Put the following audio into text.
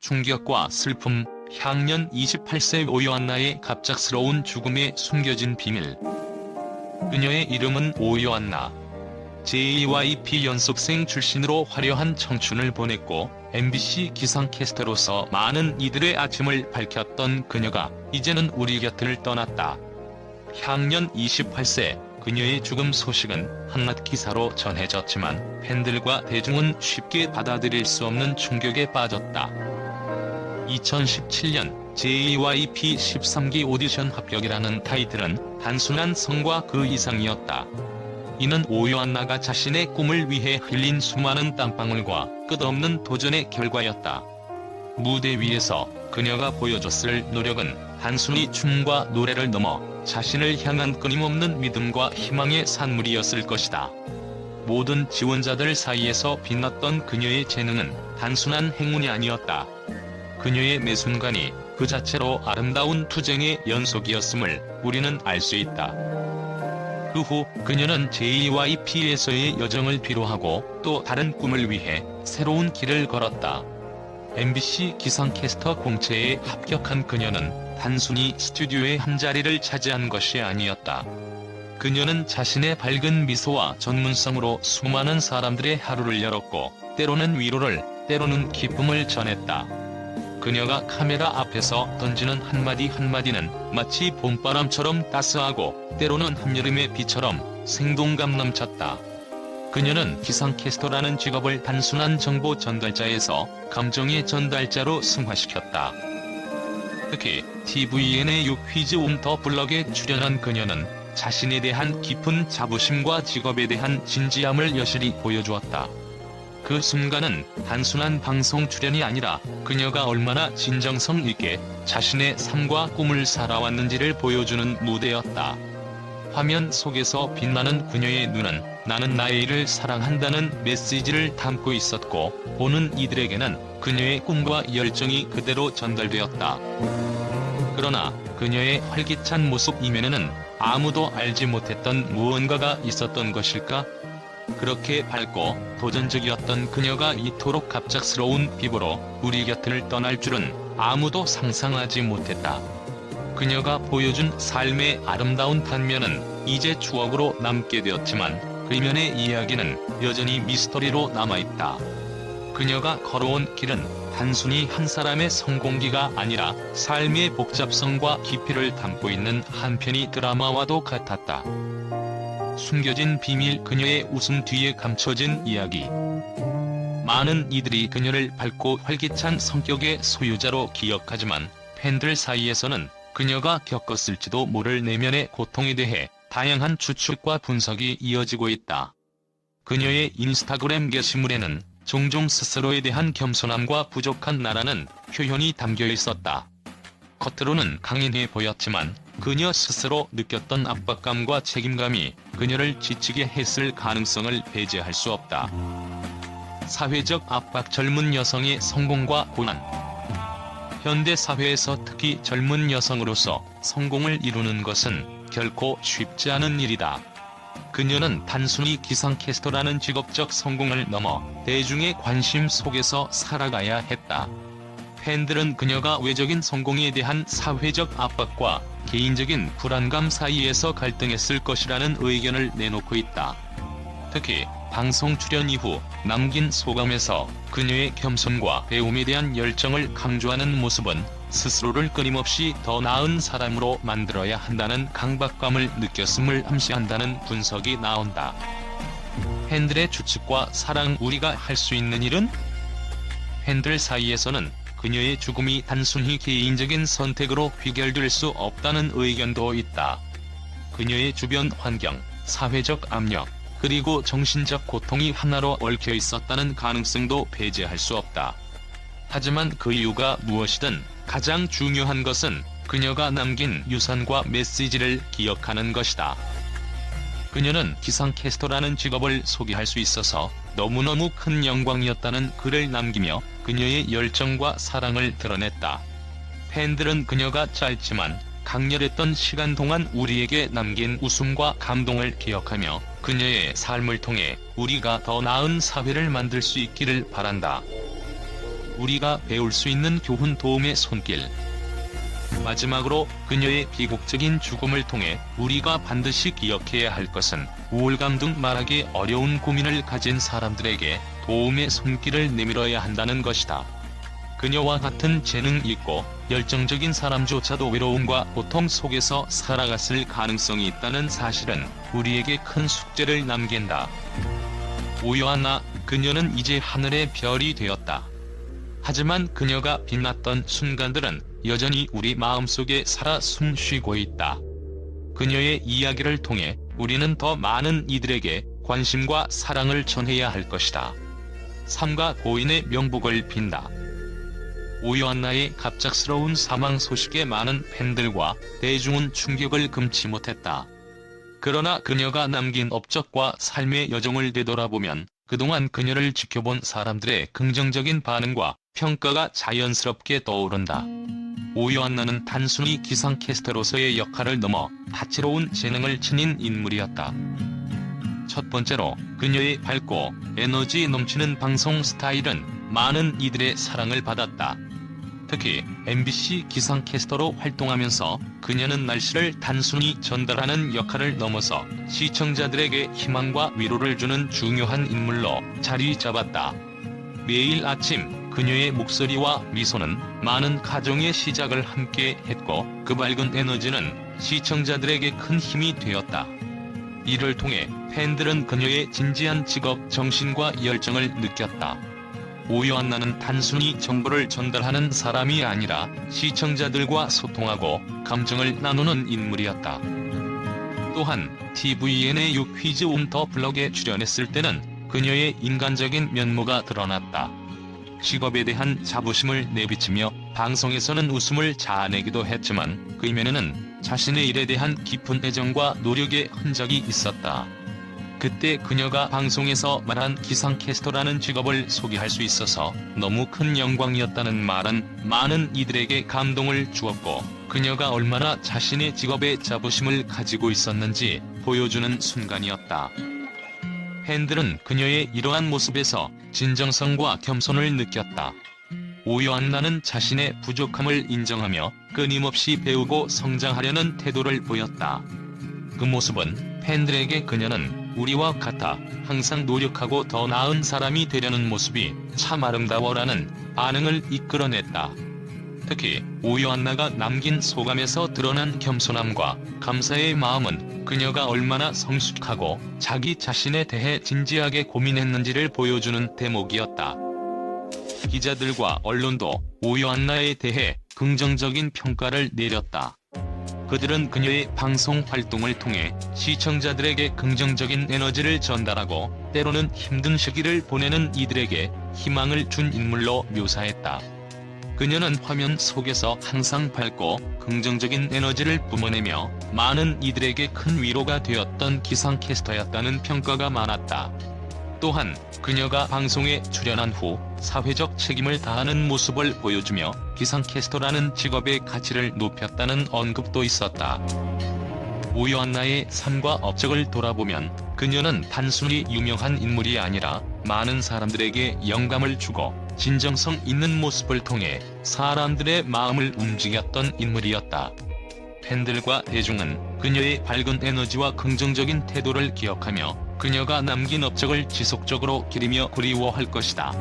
충격과 슬픔, 향년 28세 오요안나의 갑작스러운 죽음의 숨겨진 비밀. 그녀의 이름은 오요안나. JYP 연속생 출신으로 화려한 청춘을 보냈고 MBC 기상캐스터로서 많은 이들의 아침을 밝혔던 그녀가 이제는 우리 곁을 떠났다. 향년 28세, 그녀의 죽음 소식은 한낱 기사로 전해졌지만 팬들과 대중은 쉽게 받아들일 수 없는 충격에 빠졌다. 2017년 JYP 13기 오디션 합격이라는 타이틀은 단순한 성과 그 이상이었다. 이는 오요안나가 자신의 꿈을 위해 흘린 수많은 땀방울과 끝없는 도전의 결과였다. 무대 위에서 그녀가 보여줬을 노력은 단순히 춤과 노래를 넘어 자신을 향한 끊임없는 믿음과 희망의 산물이었을 것이다. 모든 지원자들 사이에서 빛났던 그녀의 재능은 단순한 행운이 아니었다. 그녀의 매 순간이 그 자체로 아름다운 투쟁의 연속이었음을 우리는 알 수 있다. 그 후 그녀는 JYP에서의 여정을 비로하고 또 다른 꿈을 위해 새로운 길을 걸었다. MBC 기상캐스터 공채에 합격한 그녀는 단순히 스튜디오의 한자리를 차지한 것이 아니었다. 그녀는 자신의 밝은 미소와 전문성으로 수많은 사람들의 하루를 열었고 때로는 위로를, 때로는 기쁨을 전했다. 그녀가 카메라 앞에서 던지는 한마디 한마디는 마치 봄바람처럼 따스하고 때로는 한여름의 비처럼 생동감 넘쳤다. 그녀는 기상캐스터라는 직업을 단순한 정보 전달자에서 감정의 전달자로 승화시켰다. 특히 tvN의 유퀴즈 온 더 블럭에 출연한 그녀는 자신에 대한 깊은 자부심과 직업에 대한 진지함을 여실히 보여주었다. 그 순간은 단순한 방송 출연이 아니라 그녀가 얼마나 진정성 있게 자신의 삶과 꿈을 살아왔는지를 보여주는 무대였다. 화면 속에서 빛나는 그녀의 눈은 나는 나의 일을 사랑한다는 메시지를 담고 있었고 보는 이들에게는 그녀의 꿈과 열정이 그대로 전달되었다. 그러나 그녀의 활기찬 모습 이면에는 아무도 알지 못했던 무언가가 있었던 것일까? 그렇게 밝고 도전적이었던 그녀가 이토록 갑작스러운 비보로 우리 곁을 떠날 줄은 아무도 상상하지 못했다. 그녀가 보여준 삶의 아름다운 단면은 이제 추억으로 남게 되었지만 그면의 이야기는 여전히 미스터리로 남아있다. 그녀가 걸어온 길은 단순히 한 사람의 성공기가 아니라 삶의 복잡성과 깊이를 담고 있는 한편의 드라마와도 같았다. 숨겨진 비밀, 그녀의 웃음 뒤에 감춰진 이야기. 많은 이들이 그녀를 밝고 활기찬 성격의 소유자로 기억하지만 팬들 사이에서는 그녀가 겪었을지도 모를 내면의 고통에 대해 다양한 추측과 분석이 이어지고 있다. 그녀의 인스타그램 게시물에는 종종 스스로에 대한 겸손함과 부족한 나라는 표현이 담겨 있었다. 겉으로는 강인해 보였지만 그녀 스스로 느꼈던 압박감과 책임감이 그녀를 지치게 했을 가능성을 배제할 수 없다. 사회적 압박, 젊은 여성의 성공과 고난. 현대 사회에서 특히 젊은 여성으로서 성공을 이루는 것은 결코 쉽지 않은 일이다. 그녀는 단순히 기상캐스터라는 직업적 성공을 넘어 대중의 관심 속에서 살아가야 했다. 팬들은 그녀가 외적인 성공에 대한 사회적 압박과 개인적인 불안감 사이에서 갈등했을 것이라는 의견을 내놓고 있다. 특히 방송 출연 이후 남긴 소감에서 그녀의 겸손과 배움에 대한 열정을 강조하는 모습은 스스로를 끊임없이 더 나은 사람으로 만들어야 한다는 강박감을 느꼈음을 암시한다는 분석이 나온다. 팬들의 추측과 사랑, 우리가 할 수 있는 일은? 팬들 사이에서는 그녀의 죽음이 단순히 개인적인 선택으로 귀결될 수 없다는 의견도 있다. 그녀의 주변 환경, 사회적 압력, 그리고 정신적 고통이 하나로 얽혀 있었다는 가능성도 배제할 수 없다. 하지만 그 이유가 무엇이든 가장 중요한 것은 그녀가 남긴 유산과 메시지를 기억하는 것이다. 그녀는 기상캐스터라는 직업을 소개할 수 있어서 너무너무 큰 영광이었다는 글을 남기며 그녀의 열정과 사랑을 드러냈다. 팬들은 그녀가 짧지만 강렬했던 시간 동안 우리에게 남긴 웃음과 감동을 기억하며 그녀의 삶을 통해 우리가 더 나은 사회를 만들 수 있기를 바란다. 우리가 배울 수 있는 교훈 도움의 손길. 마지막으로 그녀의 비극적인 죽음을 통해 우리가 반드시 기억해야 할 것은 우울감 등 말하기 어려운 고민을 가진 사람들에게 도움의 손길을 내밀어야 한다는 것이다. 그녀와 같은 재능 있고 열정적인 사람조차도 외로움과 고통 속에서 살아갔을 가능성이 있다는 사실은 우리에게 큰 숙제를 남긴다. 오요한나, 그녀는 이제 하늘의 별이 되었다. 하지만 그녀가 빛났던 순간들은 여전히 우리 마음속에 살아 숨쉬고 있다. 그녀의 이야기를 통해 우리는 더 많은 이들에게 관심과 사랑을 전해야 할 것이다. 삶과 고인의 명복을 빈다. 오요한나의 갑작스러운 사망 소식에 많은 팬들과 대중은 충격을 금치 못했다. 그러나 그녀가 남긴 업적과 삶의 여정을 되돌아보면 그동안 그녀를 지켜본 사람들의 긍정적인 반응과 평가가 자연스럽게 떠오른다. 오요한나는 단순히 기상캐스터로서의 역할을 넘어 다채로운 재능을 지닌 인물이었다. 첫 번째로 그녀의 밝고 에너지 넘치는 방송 스타일은 많은 이들의 사랑을 받았다. 특히 MBC 기상캐스터로 활동하면서 그녀는 날씨를 단순히 전달하는 역할을 넘어서 시청자들에게 희망과 위로를 주는 중요한 인물로 자리 잡았다. 매일 아침 그녀의 목소리와 미소는 많은 가정의 시작을 함께 했고 그 밝은 에너지는 시청자들에게 큰 힘이 되었다. 이를 통해 팬들은 그녀의 진지한 직업 정신과 열정을 느꼈다. 오요한나는 단순히 정보를 전달하는 사람이 아니라 시청자들과 소통하고 감정을 나누는 인물이었다. 또한 tvN의 퀴즈 온 더 블럭에 출연했을 때는 그녀의 인간적인 면모가 드러났다. 직업에 대한 자부심을 내비치며 방송에서는 웃음을 자아내기도 했지만 그 이면에는 자신의 일에 대한 깊은 애정과 노력의 흔적이 있었다. 그때 그녀가 방송에서 말한 기상캐스터라는 직업을 소개할 수 있어서 너무 큰 영광이었다는 말은 많은 이들에게 감동을 주었고 그녀가 얼마나 자신의 직업에 자부심을 가지고 있었는지 보여주는 순간이었다. 팬들은 그녀의 이러한 모습에서 진정성과 겸손을 느꼈다. 오요한나는 자신의 부족함을 인정하며 끊임없이 배우고 성장하려는 태도를 보였다. 그 모습은 팬들에게 그녀는 우리와 같아 항상 노력하고 더 나은 사람이 되려는 모습이 참 아름다워라는 반응을 이끌어냈다. 특히 오요한나가 남긴 소감에서 드러난 겸손함과 감사의 마음은 그녀가 얼마나 성숙하고 자기 자신에 대해 진지하게 고민했는지를 보여주는 대목이었다. 기자들과 언론도 오요한나에 대해 긍정적인 평가를 내렸다. 그들은 그녀의 방송 활동을 통해 시청자들에게 긍정적인 에너지를 전달하고 때로는 힘든 시기를 보내는 이들에게 희망을 준 인물로 묘사했다. 그녀는 화면 속에서 항상 밝고 긍정적인 에너지를 뿜어내며 많은 이들에게 큰 위로가 되었던 기상캐스터였다는 평가가 많았다. 또한 그녀가 방송에 출연한 후 사회적 책임을 다하는 모습을 보여주며 기상캐스터라는 직업의 가치를 높였다는 언급도 있었다. 오요한나의 삶과 업적을 돌아보면 그녀는 단순히 유명한 인물이 아니라 많은 사람들에게 영감을 주고 진정성 있는 모습을 통해 사람들의 마음을 움직였던 인물이었다. 팬들과 대중은 그녀의 밝은 에너지와 긍정적인 태도를 기억하며 그녀가 남긴 업적을 지속적으로 기리며 그리워할 것이다.